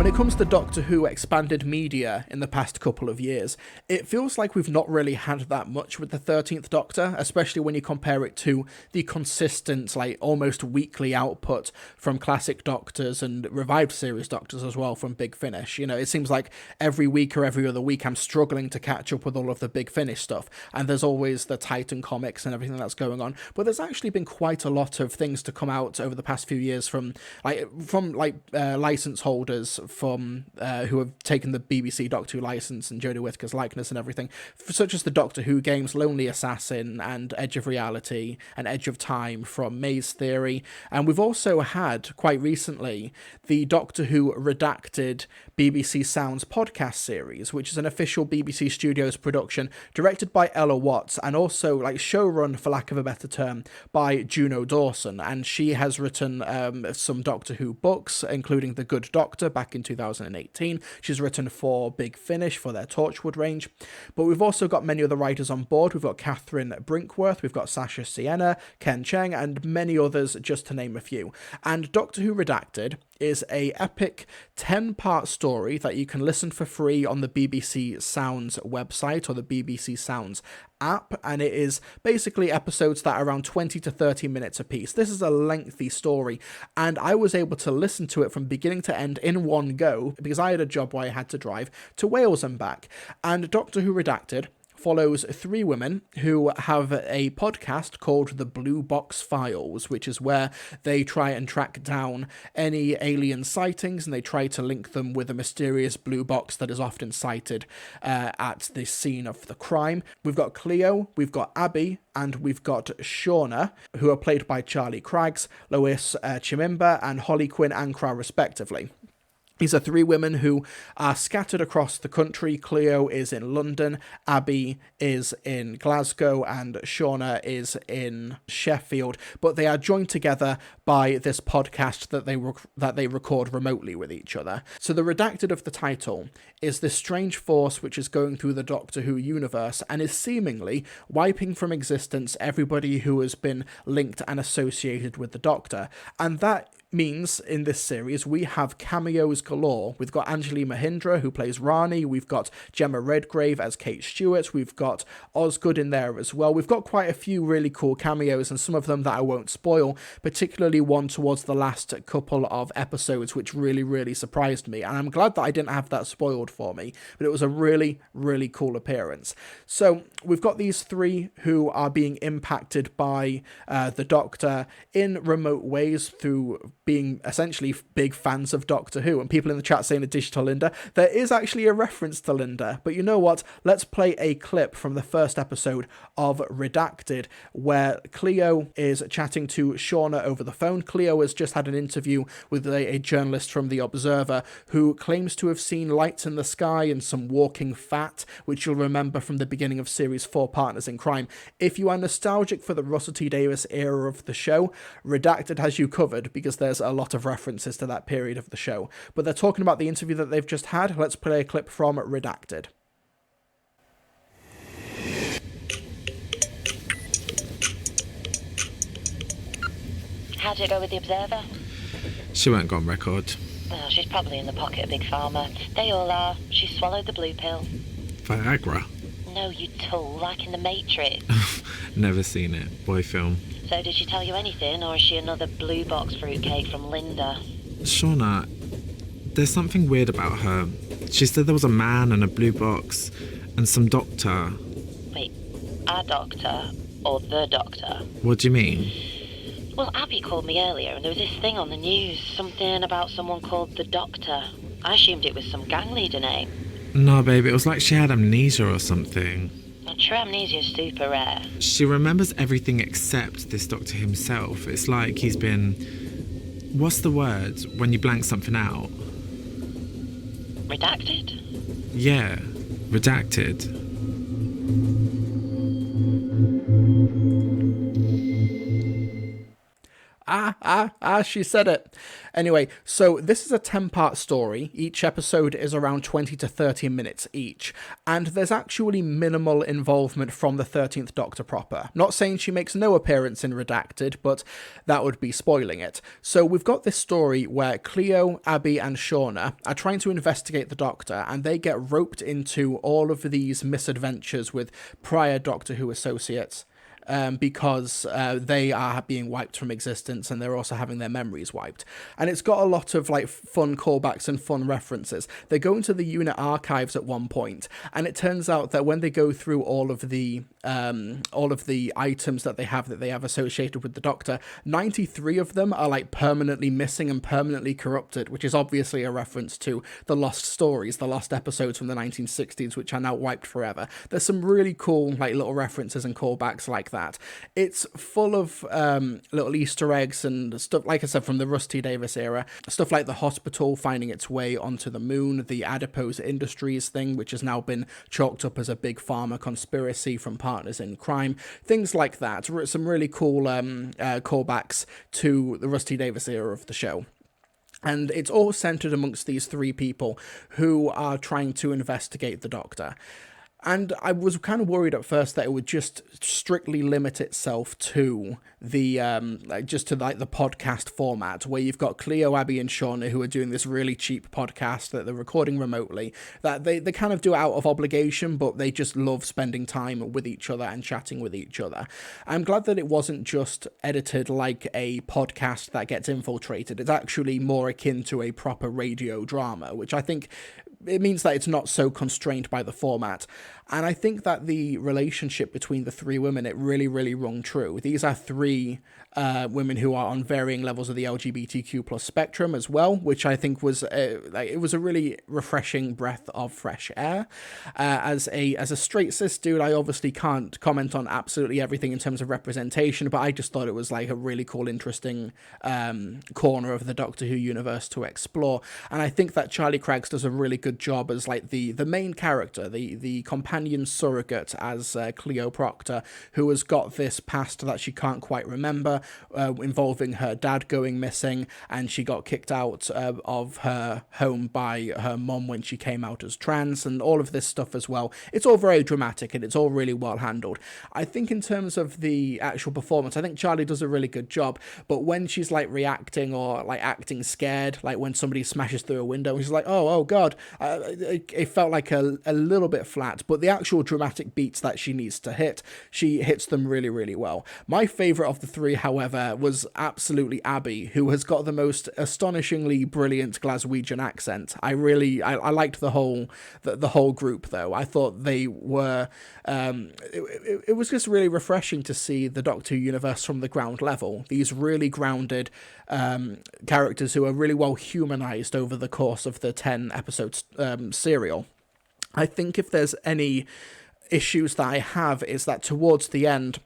When it comes to Doctor Who expanded media in the past couple of years, it feels like we've not really had that much with the 13th Doctor, especially when you compare it to the consistent, like, almost weekly output from classic Doctors and revived series Doctors as well from Big Finish. You know, it seems like every week or every other week I'm struggling to catch up with all of the Big Finish stuff, and there's always the Titan comics and everything that's going on, but there's actually been quite a lot of things to come out over the past few years from license holders from who have taken the BBC Doctor Who license and Jodie Whittaker's likeness and everything, such as the Doctor Who games Lonely Assassin and Edge of Reality and Edge of Time from Maze Theory. And we've also had, quite recently, the Doctor Who Redacted BBC Sounds podcast series, which is an official BBC Studios production directed by Ella Watts and also showrun, for lack of a better term, by Juno Dawson. And she has written some Doctor Who books, including The Good Doctor back in 2018. She's written for Big Finish for their Torchwood range. But we've also got many other writers on board. We've got Catherine Brinkworth, we've got Sasha Sienna, Ken Cheng, and many others, just to name a few. And Doctor Who Redacted is a epic 10-part story that you can listen for free on the BBC Sounds website or the BBC Sounds app, and it is basically episodes that are around 20 to 30 minutes a piece. This is a lengthy story, and I was able to listen to it from beginning to end in one go because I had a job where I had to drive to Wales and back. And Doctor Who Redacted follows three women who have a podcast called The Blue Box Files, which is where they try and track down any alien sightings and they try to link them with a mysterious blue box that is often sighted at the scene of the crime. We've got Cleo, we've got Abby, and we've got Shauna, who are played by Charlie Craggs, Lois Chimimba, and Holly Quin-Ankrah, respectively. These are three women who are scattered across the country. Cleo is in London, Abby is in Glasgow, and Shauna is in Sheffield. But they are joined together by this podcast that they record remotely with each other. So the redacted of the title is this strange force which is going through the Doctor Who universe and is seemingly wiping from existence everybody who has been linked and associated with the Doctor. And that means in this series we have cameos galore. We've got Anjali Mahindra, who plays Rani. We've got Gemma Redgrave as Kate Stewart. We've got Osgood in there as well. We've got quite a few really cool cameos, and some of them that I won't spoil, particularly one towards the last couple of episodes, which really, really surprised me. And I'm glad that I didn't have that spoiled for me, but it was a really, really cool appearance. So we've got these three who are being impacted by the Doctor in remote ways through being essentially big fans of Doctor Who, and people in the chat saying a digital Linda. There is actually a reference to Linda, but you know what? Let's play a clip from the first episode of Redacted, where Cleo is chatting to Shauna over the phone. Cleo has just had an interview with a journalist from The Observer who claims to have seen lights in the sky and some walking fat, which you'll remember from the beginning of Series 4 Partners in Crime. If you are nostalgic for the Russell T Davies era of the show, Redacted has you covered, because there's a lot of references to that period of the show. But they're talking about the interview that they've just had. Let's play a clip from Redacted. How did it go with The Observer? She won't go on record. Well, she's probably in the pocket of Big Pharma. They all are. She swallowed the blue pill. Viagra? No, you tool, like in The Matrix. Never seen it. Boy film. So did she tell you anything, or is she another blue box fruitcake from Linda? Shauna, there's something weird about her. She said there was a man and a blue box and some doctor. Wait, a doctor or the Doctor? What do you mean? Well, Abby called me earlier and there was this thing on the news, something about someone called the Doctor. I assumed it was some gang leader name. No, babe, it was like she had amnesia or something. I'm sure amnesia is super rare. She remembers everything except this Doctor himself. It's like he's been... What's the word when you blank something out? Redacted? Yeah, redacted. She said it. Anyway, so this is a 10-part story. Each episode is around 20 to 30 minutes each, and there's actually minimal involvement from the 13th Doctor proper. Not saying she makes no appearance in Redacted, but that would be spoiling it. So we've got this story where Cleo, Abby, and Shauna are trying to investigate the Doctor, and they get roped into all of these misadventures with prior Doctor Who associates. Because they are being wiped from existence, and they're also having their memories wiped. And it's got a lot of like fun callbacks and fun references. They go into the unit archives at one point, and it turns out that when they go through all of the items that they have associated with the Doctor, 93 of them are like permanently missing and permanently corrupted, which is obviously a reference to the lost stories, the lost episodes from the 1960s, which are now wiped forever. There's some really cool like little references and callbacks like that. It's full of little Easter eggs and stuff, like I said, from the Rusty Davies era. Stuff like the hospital finding its way onto the moon, the Adipose Industries thing, which has now been chalked up as a big pharma conspiracy from partners in crime. Things like that. Some really cool callbacks to the Rusty Davies era of the show. And it's all centered amongst these three people who are trying to investigate the Doctor. And I was kind of worried at first that it would just strictly limit itself to the the podcast format, where you've got Cleo, Abby, and Shauna who are doing this really cheap podcast that they're recording remotely, that they kind of do it out of obligation, but they just love spending time with each other and chatting with each other. I'm glad that it wasn't just edited like a podcast that gets infiltrated. It's actually more akin to a proper radio drama, which I think it means that it's not so constrained by the format. And I think that the relationship between the three women, it really, really rung true. These are three women who are on varying levels of the LGBTQ plus spectrum as well, which I think was it was a really refreshing breath of fresh air. As a straight cis dude, I obviously can't comment on absolutely everything in terms of representation, but I just thought it was like a really cool, interesting corner of the Doctor Who universe to explore. And I think that Charlie Craggs does a really good job as like the main character, the companion surrogate as Cleo Proctor, who has got this past that she can't quite remember, involving her dad going missing, and she got kicked out of her home by her mum when she came out as trans, and all of this stuff as well. It's all very dramatic, and it's all really well handled. I think in terms of the actual performance, I think Charlie does a really good job, but when she's like reacting or like acting scared, like when somebody smashes through a window, she's like, oh god, it felt like a little bit flat, but the actual dramatic beats that she needs to hit, she hits them really, really well. My favourite of the three, however, was absolutely Abby, who has got the most astonishingly brilliant Glaswegian accent. I liked the whole group, though. I thought they were it was just really refreshing to see the Doctor Who universe from the ground level. These really grounded characters who are really well humanised over the course of the 10 episodes serial. I think if there's any issues that I have is that towards the end,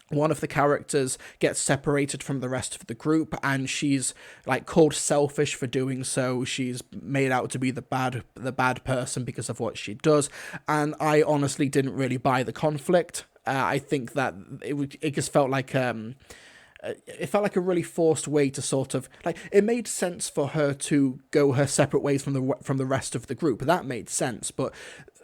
one of the characters gets separated from the rest of the group, and she's like called selfish for doing so. She's made out to be the bad person because of what she does, and I honestly didn't really buy the conflict. I think that it just felt like it felt like a really forced way to sort of like, it made sense for her to go her separate ways from the rest of the group. That made sense, but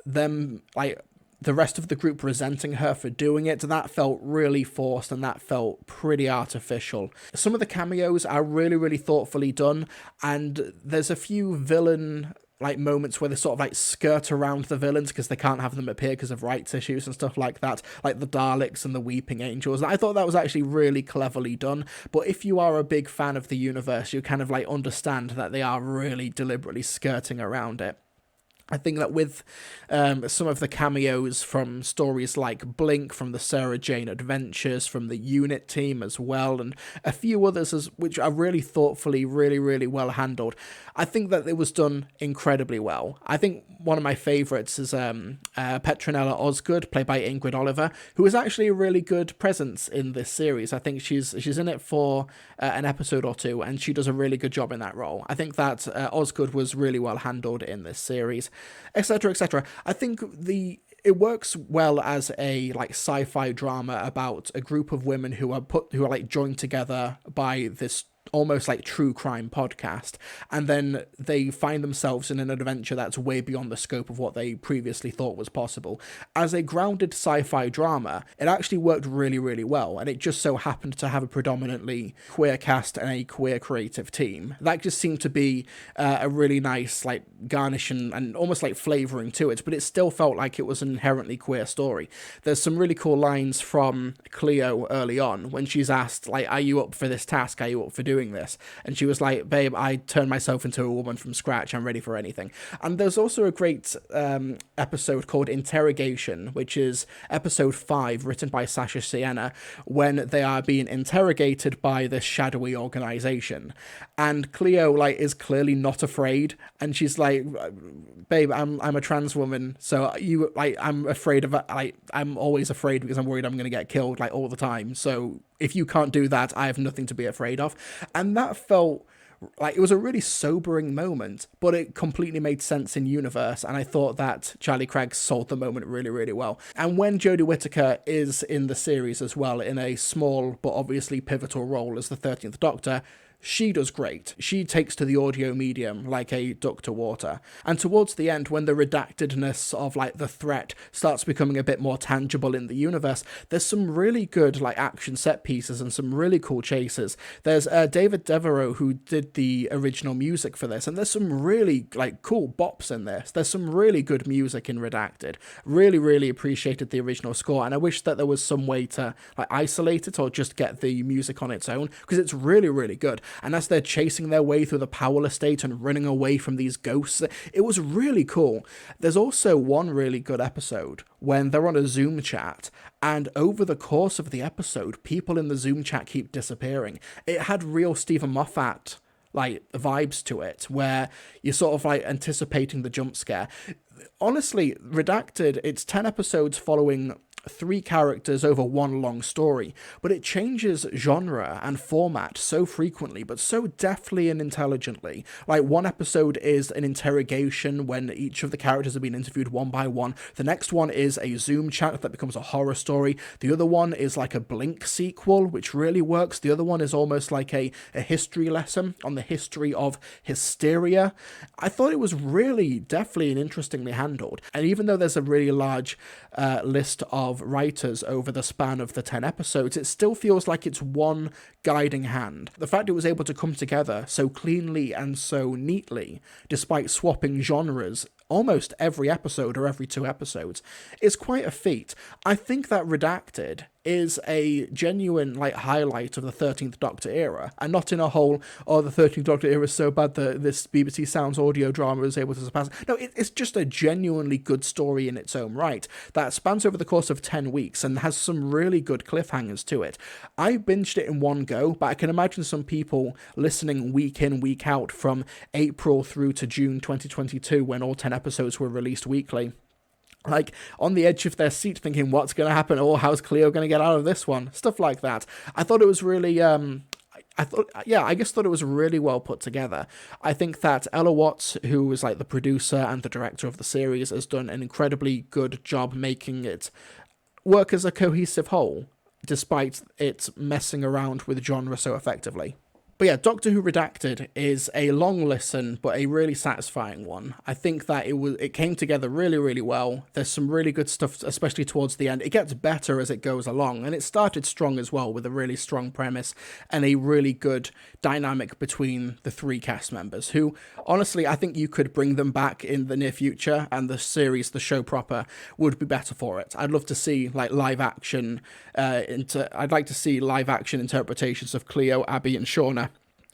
them like the rest of the group resenting her for doing it, that felt really forced, and that felt pretty artificial. Some of the cameos are really, really thoughtfully done, and there's a few villain like moments where they sort of like skirt around the villains because they can't have them appear because of rights issues and stuff like that, like the Daleks and the Weeping Angels. I thought that was actually really cleverly done, but if you are a big fan of the universe, you kind of like understand that they are really deliberately skirting around it. I think that with some of the cameos from stories like Blink, from the Sarah Jane Adventures, from the Unit team as well, and a few others which are really thoughtfully, really, really well handled, I think that it was done incredibly well. I think one of my favourites is Petronella Osgood, played by Ingrid Oliver, who is actually a really good presence in this series. I think she's in it for an episode or two, and she does a really good job in that role. I think that Osgood was really well handled in this series, etc., etc. I think it works well as a like sci-fi drama about a group of women who are like joined together by this almost like true crime podcast, and then they find themselves in an adventure that's way beyond the scope of what they previously thought was possible. As a grounded sci-fi drama, it actually worked really, really well, and it just so happened to have a predominantly queer cast and a queer creative team. That just seemed to be a really nice like garnish and almost like flavouring to it, but it still felt like it was an inherently queer story. There's some really cool lines from Cleo early on when she's asked, like, are you up for this task? Are you up for doing this? And she was like, babe, I turned myself into a woman from scratch. I'm ready for anything. And there's also a great episode called Interrogation, which is episode 5, written by Sasha Sienna, when they are being interrogated by this shadowy organization. And Cleo like is clearly not afraid, and she's like, babe, I'm a trans woman, so you like I'm afraid of like I'm always afraid because I'm worried I'm gonna get killed like all the time. So if you can't do that, I have nothing to be afraid of. And that felt like it was a really sobering moment, but it completely made sense in universe, and I thought that Charlie Craig sold the moment really, really well. And when Jodie Whittaker is in the series as well, in a small but obviously pivotal role as the 13th Doctor, she does great. She takes to the audio medium like a duck to water. And towards the end, when the redactedness of like the threat starts becoming a bit more tangible in the universe, there's some really good like action set pieces and some really cool chases. There's David Devereaux who did the original music for this, and there's some really like cool bops in this. There's some really good music in Redacted. Really, really appreciated the original score, and I wish that there was some way to like isolate it or just get the music on its own, because it's really, really good. And as they're chasing their way through the Powell estate and running away from these ghosts, it was really cool. There's also one really good episode when they're on a Zoom chat, and over the course of the episode, people in the Zoom chat keep disappearing. It had real Stephen Moffat like vibes to it, where you're sort of like anticipating the jump scare. Honestly, Redacted, it's 10 episodes following 3 characters over one long story, but it changes genre and format so frequently, but so deftly and intelligently. Like, one episode is an interrogation when each of the characters are being interviewed one by one. The next one is a Zoom chat that becomes a horror story. The other one is like a Blink sequel, which really works. The other one is almost like a history lesson on the history of hysteria. I thought it was really deftly and interestingly handled. And even though there's a really large list of writers over the span of the 10 episodes, it still feels like it's one guiding hand. The fact it was able to come together so cleanly and so neatly, despite swapping genres almost every episode or every 2 episodes, is quite a feat. I think that Redacted is a genuine like highlight of the 13th Doctor era, and not in a whole, oh, the 13th Doctor era is so bad that this BBC Sounds audio drama is able to surpass. No, it's just a genuinely good story in its own right that spans over the course of 10 weeks and has some really good cliffhangers to it. I binged it in one go, but I can imagine some people listening week in, week out from April through to June 2022, when all 10 episodes were released weekly, like on the edge of their seat thinking, what's going to happen, or how's Cleo going to get out of this one, stuff like that. I thought it was really I thought it was really well put together. I think that Ella Watts, who was like the producer and the director of the series, has done an incredibly good job making it work as a cohesive whole, despite it messing around with genre so effectively. But yeah, Doctor Who Redacted is a long listen, but a really satisfying one. I think that it came together really, really well. There's some really good stuff, especially towards the end. It gets better as it goes along, and it started strong as well, with a really strong premise and a really good dynamic between the 3 cast members, who, honestly, I think you could bring them back in the near future, and the series, the show proper, would be better for it. I'd love to see like live action, I'd like to see live action interpretations of Cleo, Abby, and Shauna,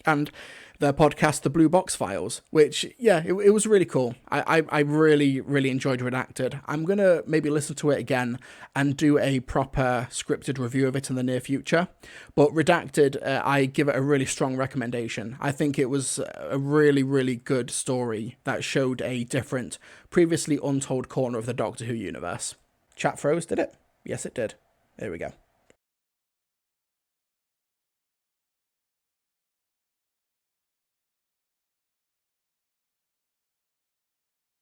and their podcast, The Blue Box Files, which, yeah, it was really cool. I really, really enjoyed Redacted. I'm going to maybe listen to it again and do a proper scripted review of it in the near future. But Redacted, I give it a really strong recommendation. I think it was a really, really good story that showed a different, previously untold corner of the Doctor Who universe. Chat froze, did it? Yes, it did. There we go.